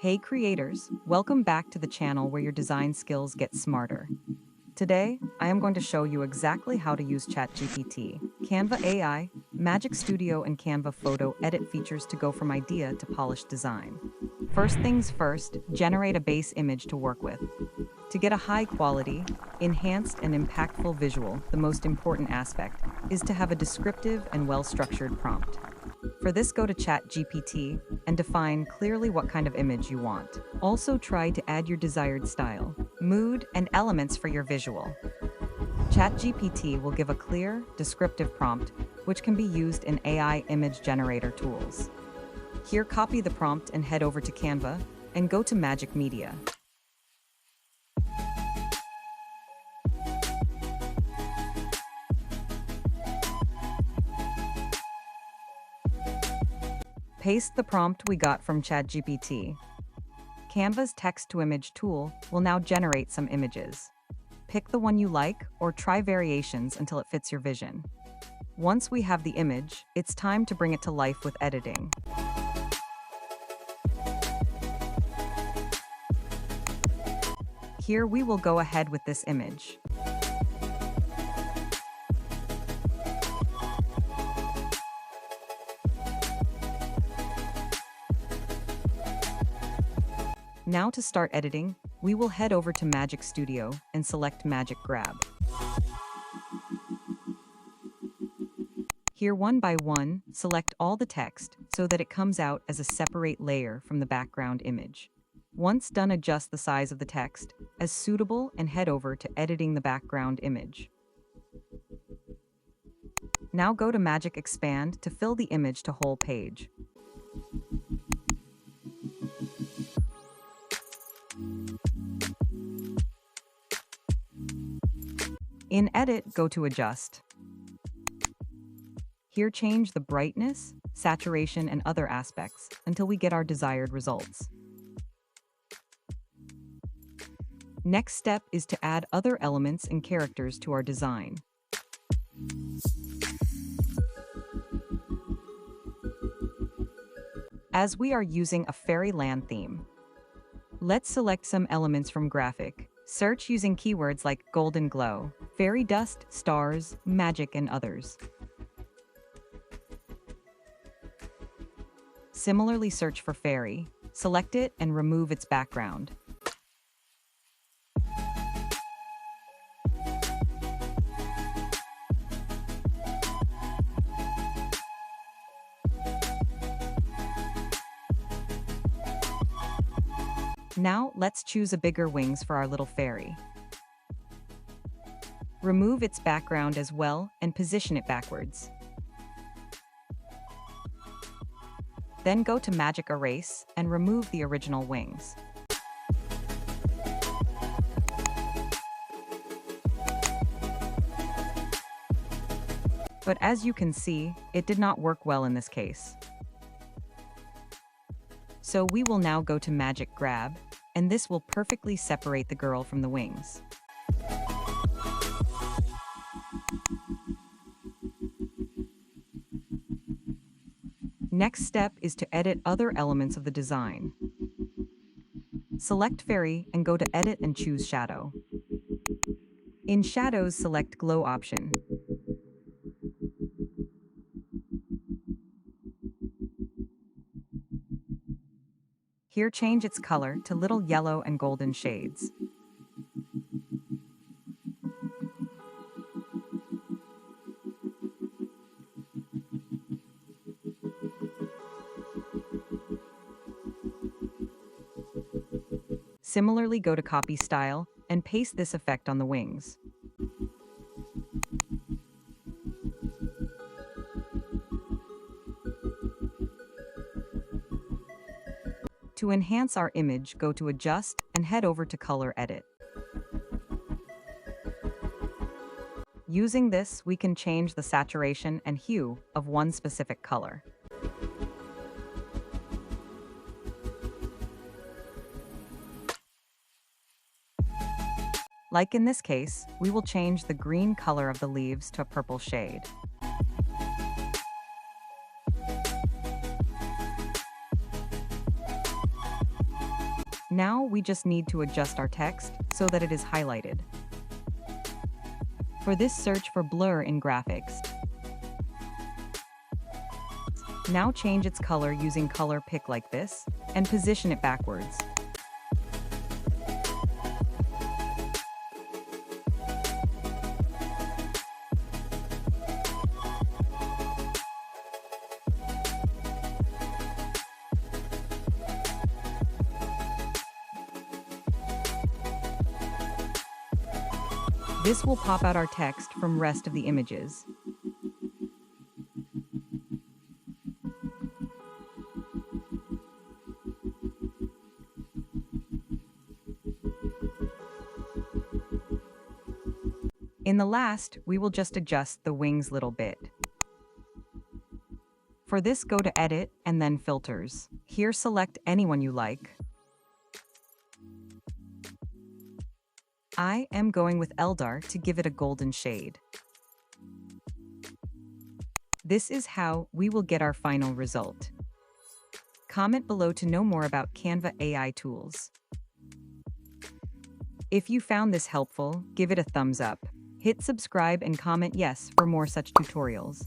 Hey creators, welcome back to the channel where your design skills get smarter. Today, I am going to show you exactly how to use ChatGPT, Canva AI, Magic Studio, and Canva photo edit features to go from idea to polished design. First things first, generate a base image to work with. To get a high quality, enhanced, and impactful visual, the most important aspect is to have a descriptive and well-structured prompt. For this, go to ChatGPT and define clearly what kind of image you want. Also, try to add your desired style, mood, and elements for your visual. ChatGPT will give a clear, descriptive prompt, which can be used in AI image generator tools. Here, copy the prompt and head over to Canva and go to Magic Media. Paste the prompt we got from ChatGPT. Canva's text-to-image tool will now generate some images. Pick the one you like or try variations until it fits your vision. Once we have the image, it's time to bring it to life with editing. Here we will go ahead with this image. Now to start editing, we will head over to Magic Studio and select Magic Grab. Here, one by one, select all the text so that it comes out as a separate layer from the background image. Once done, adjust the size of the text as suitable and head over to editing the background image. Now go to Magic Expand to fill the image to whole page. In Edit, go to Adjust. Here, change the brightness, saturation, and other aspects until we get our desired results. Next step is to add other elements and characters to our design. As we are using a fairyland theme, let's select some elements from graphic. Search using keywords like golden glow, fairy dust, stars, magic, and others. Similarly, search for fairy, select it, and remove its background. Now, let's choose a bigger wings for our little fairy. Remove its background as well and position it backwards. Then go to Magic Erase and remove the original wings. But as you can see, it did not work well in this case. So we will now go to Magic Grab, and this will perfectly separate the girl from the wings. Next step is to edit other elements of the design. Select Fairy and go to Edit and choose Shadow. In Shadows, select Glow option. Here, change its color to little yellow and golden shades. Similarly, go to Copy Style and paste this effect on the wings. To enhance our image, go to Adjust and head over to Color Edit. Using this, we can change the saturation and hue of one specific color. Like in this case, we will change the green color of the leaves to a purple shade. Now we just need to adjust our text so that it is highlighted. For this, search for blur in graphics. Now change its color using color pick like this, and position it backwards. This will pop out our text from rest of the images. In the last, we will just adjust the wings little bit. For this, go to Edit and then Filters. Here, select anyone you like. I am going with Eldar to give it a golden shade. This is how we will get our final result. Comment below to know more about Canva AI tools. If you found this helpful, give it a thumbs up. Hit subscribe and comment yes for more such tutorials.